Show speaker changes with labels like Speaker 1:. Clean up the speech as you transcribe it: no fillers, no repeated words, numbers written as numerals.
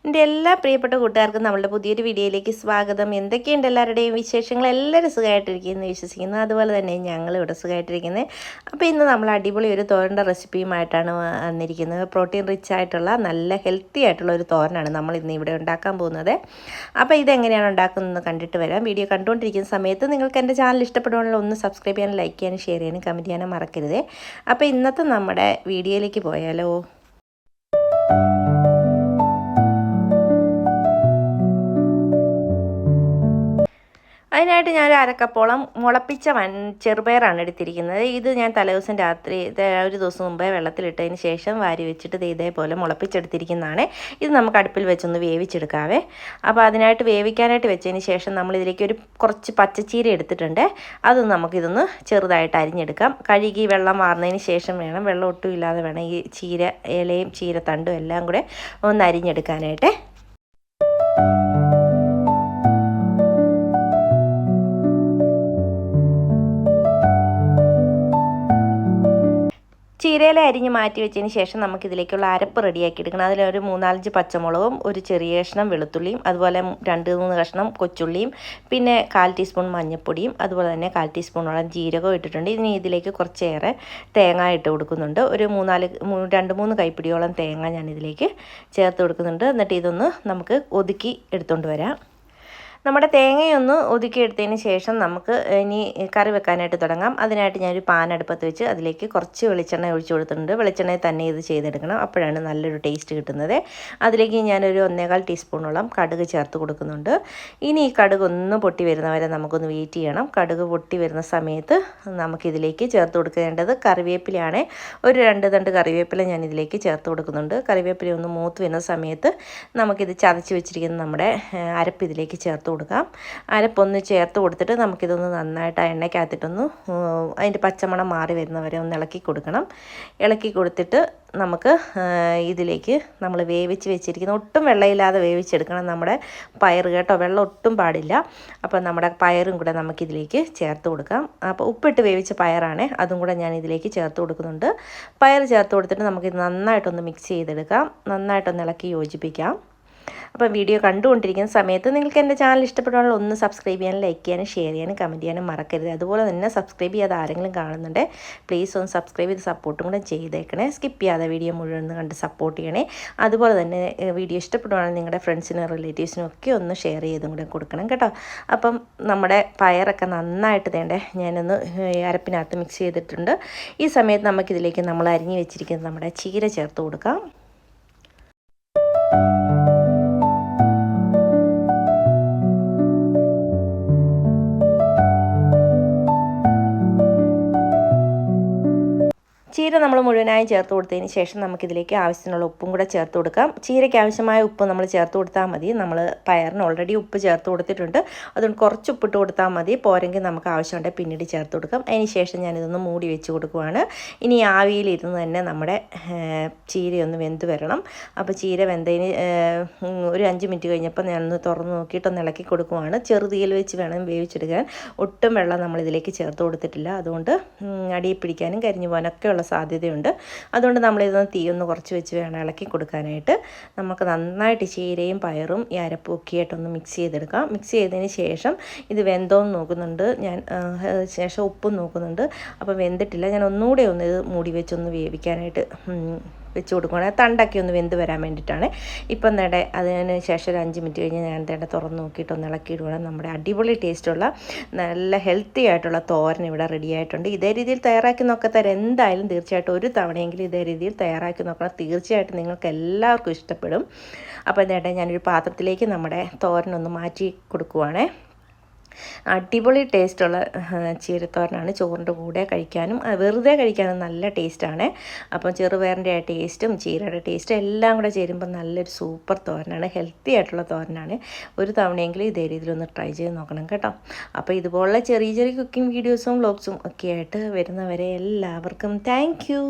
Speaker 1: എൻ്റെ എല്ലാ പ്രിയപ്പെട്ട കൂട്ടുകാർക്കും നമ്മളുടെ പുതിയൊരു വീഡിയോയിലേക്ക് സ്വാഗതം. എന്തൊക്കെയുണ്ട് എല്ലാവരുടെയും വിശേഷങ്ങൾ? എല്ലാവരും സുഖമായിട്ടിരിക്കുന്നു വിശ്വസിക്കുന്നു. അതുപോലെ തന്നെ ഞങ്ങളിവിടെ സുഖമായിട്ടിരിക്കുന്നത്. അപ്പോൾ ഇന്ന് നമ്മൾ അടിപൊളി ഒരു തോരൻ്റെ റെസിപ്പിയുമായിട്ടാണ് വന്നിരിക്കുന്നത്. പ്രോട്ടീൻ റിച്ച് ആയിട്ടുള്ള നല്ല ഹെൽത്തി ആയിട്ടുള്ള ഒരു തോരനാണ് നമ്മൾ ഇന്ന് ഇവിടെ ഉണ്ടാക്കാൻ പോകുന്നത്. അപ്പോൾ ഇതെങ്ങനെയാണ് ഉണ്ടാക്കുന്നതെന്ന് കണ്ടിട്ട് വരാം. വീഡിയോ കണ്ടുകൊണ്ടിരിക്കുന്ന സമയത്ത് നിങ്ങൾക്ക് എൻ്റെ ചാനൽ ഇഷ്ടപ്പെടുവാണെങ്കിൽ ഒന്ന് സബ്സ്ക്രൈബ് ചെയ്യാനും ലൈക്ക് ചെയ്യാനും ഷെയർ ചെയ്യാനും കമൻറ്റ് ചെയ്യാനും മറക്കരുത്. അപ്പോൾ ഇന്നത്തെ നമ്മുടെ വീഡിയോയിലേക്ക് പോയാലോ. അതിനായിട്ട് ഞാനൊരു അരക്കപ്പോളം മുളപ്പിച്ച ചെറുപയറാണ് എടുത്തിരിക്കുന്നത്. ഇത് ഞാൻ തലേദിവസം രാത്രി ഒരു ദിവസം മുമ്പേ വെള്ളത്തിലിട്ടതിന് ശേഷം വാരി വെച്ചിട്ട് ഇതേപോലെ മുളപ്പിച്ചെടുത്തിരിക്കുന്നതാണ്. ഇത് നമുക്ക് അടുപ്പിൽ വെച്ചൊന്ന് വേവിച്ചെടുക്കാവേ. അപ്പോൾ അതിനായിട്ട് വേവിക്കാനായിട്ട് വെച്ചതിന് ശേഷം നമ്മളിതിലേക്ക് കുറച്ച് പച്ചച്ചീര എടുത്തിട്ടുണ്ട്. അത് നമുക്കിതൊന്ന് ചെറുതായിട്ട് അരിഞ്ഞെടുക്കാം. കഴുകി വെള്ളം വാർന്നതിന് ശേഷം വേണം, വെള്ളം ഒട്ടും ഇല്ലാതെ വേണം ഈ ചീര ഇലയും ചീരത്തണ്ടും എല്ലാം കൂടെ ഒന്ന് അരിഞ്ഞെടുക്കാനായിട്ട്. ചീരയില അരിഞ്ഞ് മാറ്റി വെച്ചതിന് ശേഷം നമുക്കിതിലേക്കുള്ള അരപ്പ് റെഡിയാക്കി എടുക്കണം. അതിലൊരു 3-4 പച്ചമുളകും ഒരു ചെറിയ കഷ്ണം വെളുത്തുള്ളിയും അതുപോലെ 2-3 കഷ്ണം കൊച്ചുള്ളിയും പിന്നെ 1/4 ടീസ്പൂൺ മഞ്ഞൾപ്പൊടിയും അതുപോലെ തന്നെ 1/4 ടീസ്പൂണോളം ജീരകവും ഇട്ടിട്ടുണ്ട്. ഇനി ഇതിലേക്ക് കുറച്ചേറെ തേങ്ങ ഇട്ട് കൊടുക്കുന്നുണ്ട്. ഒരു 2-3 കൈപ്പിടിയോളം തേങ്ങ ഞാൻ ഇതിലേക്ക് ചേർത്ത് കൊടുക്കുന്നുണ്ട്. എന്നിട്ട് ഇതൊന്ന് നമുക്ക് ഒതുക്കി എടുത്തുകൊണ്ട് വരാം. നമ്മുടെ തേങ്ങയൊന്ന് ഒതുക്കിയെടുത്തതിന് ശേഷം നമുക്ക് ഇനി കറി വെക്കാനായിട്ട് തുടങ്ങാം. അതിനായിട്ട് ഞാനൊരു പാൻ അടുപ്പത്ത് വെച്ച് അതിലേക്ക് കുറച്ച് വെളിച്ചെണ്ണ ഒഴിച്ചു കൊടുത്തിട്ടുണ്ട്. വെളിച്ചെണ്ണയിൽ തന്നെ ഇത് ചെയ്തെടുക്കണം, അപ്പോഴാണ് നല്ലൊരു ടേസ്റ്റ് കിട്ടുന്നത്. അതിലേക്ക് ഞാനൊരു 1.25 ടീസ്പൂണോളം കടുക് ചേർത്ത് കൊടുക്കുന്നുണ്ട്. ഇനി ഈ കടുക് ഒന്ന് പൊട്ടി വരുന്നവരെ നമുക്കൊന്ന് വെയിറ്റ് ചെയ്യണം. കടുക് പൊട്ടി വരുന്ന സമയത്ത് നമുക്കിതിലേക്ക് ചേർത്ത് കൊടുക്കേണ്ടത് കറിവേപ്പിലയാണ്. ഒരു 2 തണ്ട് കറിവേപ്പില ഞാൻ ഇതിലേക്ക് ചേർത്ത് കൊടുക്കുന്നുണ്ട്. കറിവേപ്പില ഒന്ന് മൂത്ത് വരുന്ന സമയത്ത് നമുക്കിത് ചതച്ച് വെച്ചിരിക്കുന്ന നമ്മുടെ അരപ്പ് ഇതിലേക്ക് ചേർത്ത് കൊടുക്കാം. അരപ്പൊന്ന് ചേർത്ത് കൊടുത്തിട്ട് നമുക്കിതൊന്ന് നന്നായിട്ട് ആ എണ്ണയ്ക്കകത്തിട്ടൊന്ന് അതിൻ്റെ പച്ചമണം മാറി വരുന്നവരെ ഒന്ന് ഇളക്കി കൊടുക്കണം. ഇളക്കി കൊടുത്തിട്ട് നമുക്ക് ഇതിലേക്ക് നമ്മൾ വേവിച്ച് വെച്ചിരിക്കുന്ന, ഒട്ടും വെള്ളമില്ലാതെ വേവിച്ചെടുക്കണം നമ്മുടെ പയർ കേട്ടോ, വെള്ളം ഒട്ടും പാടില്ല. അപ്പോൾ നമ്മുടെ പയറും കൂടെ നമുക്കിതിലേക്ക് ചേർത്ത് കൊടുക്കാം. അപ്പോൾ ഉപ്പിട്ട് വേവിച്ച പയറാണ്, അതും കൂടെ ഞാൻ ഇതിലേക്ക് ചേർത്ത് കൊടുക്കുന്നുണ്ട്. പയർ ചേർത്ത് കൊടുത്തിട്ട് നമുക്കിത് നന്നായിട്ടൊന്ന് മിക്സ് ചെയ്തെടുക്കാം. നന്നായിട്ടൊന്ന് ഇളക്കി യോജിപ്പിക്കാം. അപ്പോൾ വീഡിയോ കണ്ടുകൊണ്ടിരിക്കുന്ന സമയത്ത് നിങ്ങൾക്ക് എൻ്റെ ചാനൽ ഇഷ്ടപ്പെടുവാണെങ്കിൽ ഒന്ന് സബ്സ്ക്രൈബ് ചെയ്യാനും ലൈക്ക് ചെയ്യാനും ഷെയർ ചെയ്യാനും കമൻറ്റ് ചെയ്യാനും മറക്കരുത്. അതുപോലെ തന്നെ സബ്സ്ക്രൈബ് ചെയ്യാതെ ആരെങ്കിലും കാണുന്നുണ്ട് പ്ലീസ് ഒന്ന് സബ്സ്ക്രൈബ് ചെയ്ത് സപ്പോർട്ടും കൂടെ ചെയ്തേക്കണേ. സ്കിപ്പ് ചെയ്യാതെ വീഡിയോ മുഴുവൻ കണ്ട് സപ്പോർട്ട് ചെയ്യണേ. അതുപോലെ തന്നെ വീഡിയോ ഇഷ്ടപ്പെടുവാണെങ്കിൽ നിങ്ങളുടെ ഫ്രണ്ട്സിനും റിലേറ്റീവ്സിനും ഒക്കെ ഒന്ന് ഷെയർ ചെയ്തും കൂടെ കൊടുക്കണം കേട്ടോ. അപ്പം നമ്മുടെ പയറൊക്കെ നന്നായിട്ട് തേണ്ടേ ഞാനൊന്ന് അരപ്പിനകത്ത് മിക്സ് ചെയ്തിട്ടുണ്ട്. ഈ സമയത്ത് നമുക്കിതിലേക്ക് നമ്മൾ അരിഞ്ഞ് വെച്ചിരിക്കുന്നത് നമ്മുടെ ചീര ചേർത്ത് കൊടുക്കാം. ചീര നമ്മൾ മുഴുവനായും ചേർത്ത് കൊടുത്തതിന് ശേഷം നമുക്കിതിലേക്ക് ആവശ്യത്തിനുള്ള ഉപ്പും കൂടെ ചേർത്ത് കൊടുക്കാം. ചീരയ്ക്ക് ആവശ്യമായ ഉപ്പ് നമ്മൾ ചേർത്ത് കൊടുത്താൽ മതി. നമ്മൾ പയറിന് ഓൾറെഡി ഉപ്പ് ചേർത്ത് കൊടുത്തിട്ടുണ്ട്, അതുകൊണ്ട് കുറച്ച് ഉപ്പിട്ട് കൊടുത്താൽ മതി. പോരെങ്കിൽ നമുക്ക് ആവശ്യമുണ്ടെങ്കിൽ പിന്നീട് ചേർത്ത് കൊടുക്കാം. അതിന് ശേഷം ഞാനിതൊന്ന് മൂടി വെച്ച് കൊടുക്കുവാണ്. ഇനി ആവിയിലിരുന്ന് തന്നെ നമ്മുടെ ചീരയൊന്ന് വെന്ത് വരണം. അപ്പോൾ ചീര വെന്തതിന് ഒരു 5 മിനിറ്റ് കഴിഞ്ഞപ്പോൾ ഞാനൊന്ന് തുറന്ന് നോക്കിയിട്ടൊന്ന് ഇളക്കി കൊടുക്കുവാണ്. ചെറുതീയിൽ വെച്ച് വേണം വേവിച്ചെടുക്കാൻ. ഒട്ടും വെള്ളം നമ്മളിതിലേക്ക് ചേർത്ത് കൊടുത്തിട്ടില്ല, അതുകൊണ്ട് അടിയിൽ പിടിക്കാനും കരിഞ്ഞു പോകാനൊക്കെ ഉള്ള സാധ്യതയുണ്ട്. അതുകൊണ്ട് നമ്മളിതൊന്ന് തീയൊന്ന് കുറച്ച് വെച്ച് വേണം ഇളക്കി കൊടുക്കാനായിട്ട്. നമുക്ക് നന്നായിട്ട് ചീരയും പയറും ഈ അരപ്പും ഒക്കെ ആയിട്ടൊന്ന് മിക്സ് ചെയ്തെടുക്കാം. മിക്സ് ചെയ്തതിന് ശേഷം ഇത് വെന്തോന്ന് നോക്കുന്നുണ്ട് ഞാൻ, ശേഷം ഉപ്പും നോക്കുന്നുണ്ട്. അപ്പോൾ വെന്തിട്ടില്ല, ഞാൻ ഒന്നുകൂടെ ഒന്ന് ഇത് മൂടി വെച്ചൊന്ന് വേവിക്കാനായിട്ട് വെച്ച് കൊടുക്കുകയാണ്. തണ്ടൊക്കെ ഒന്ന് വെന്ത് വരാൻ വേണ്ടിയിട്ടാണ്. ഇപ്പം നേടെ അതിന് ശേഷം ഒരു 5 മിനിറ്റ് കഴിഞ്ഞ് ഞാൻ തേടെ തുറന്ന് നോക്കിയിട്ട് ഒന്ന് ഇളക്കിയിടുകയാണ്. നമ്മുടെ അടിപൊളി ടേസ്റ്റുള്ള നല്ല ഹെൽത്തി ആയിട്ടുള്ള തോരൻ ഇവിടെ റെഡി ആയിട്ടുണ്ട്. ഇതേ രീതിയിൽ തയ്യാറാക്കി നോക്കത്തരാം. എന്തായാലും തീർച്ചയായിട്ടും ഒരു തവണയെങ്കിലും ഇതേ രീതിയിൽ തയ്യാറാക്കി നോക്കണം. തീർച്ചയായിട്ടും നിങ്ങൾക്ക് എല്ലാവർക്കും ഇഷ്ടപ്പെടും. അപ്പോൾ നേടെ ഞാനൊരു പാത്രത്തിലേക്ക് നമ്മുടെ തോരനൊന്ന് മാറ്റി കൊടുക്കുവാണേ. അടിപൊളി ടേസ്റ്റുള്ള ചീരത്തോരനാണ്. ചോറിൻ്റെ കൂടെ കഴിക്കാനും വെറുതെ കഴിക്കാനും നല്ല ടേസ്റ്റാണ്. അപ്പം ചെറുപയറിൻ്റെ ആ ടേസ്റ്റും ചീരയുടെ ടേസ്റ്റും എല്ലാം കൂടെ ചേരുമ്പോൾ നല്ലൊരു സൂപ്പർ തോരനാണ്, ഹെൽത്തി ആയിട്ടുള്ള തോരനാണ്. ഒരു തവണയെങ്കിലും ഇതേ രീതിയിലൊന്ന് ട്രൈ ചെയ്ത് നോക്കണം കേട്ടോ. അപ്പോൾ ഇതുപോലുള്ള ചെറിയ ചെറിയ കുക്കിംഗ് വീഡിയോസും വ്ലോഗ്സും ഒക്കെ ആയിട്ട് വരുന്നവരെ എല്ലാവർക്കും താങ്ക് യു.